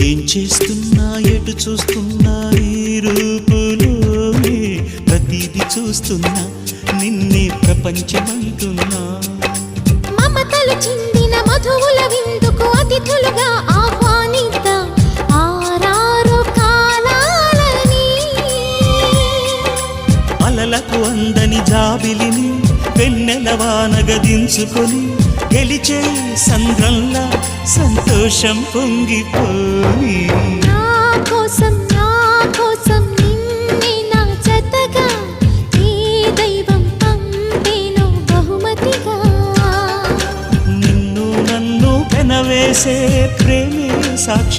ఏం చేస్తున్నా ఎటు చూస్తున్నా ఈ రూపులోనే ప్రతిదీ చూస్తున్నా నిన్నే ప్రపంచమంటున్నా మమతలు చిందిన మధువుల విందుకు అతిథులుగా ఆహ్వానిద్దాం ఆరారు కాలాలని అలలకు అందని జాబిలిని వెన్నెలవానగ దించుకొని గెలిచే సంద్రంలా సంతోషం పొంగిపోని నా కోసం నిన్నే నా జతగా ఈ దైవం పంపేను బహుమతిగా నిన్ను నన్ను పెనవేసే ప్రేమే సాక్షి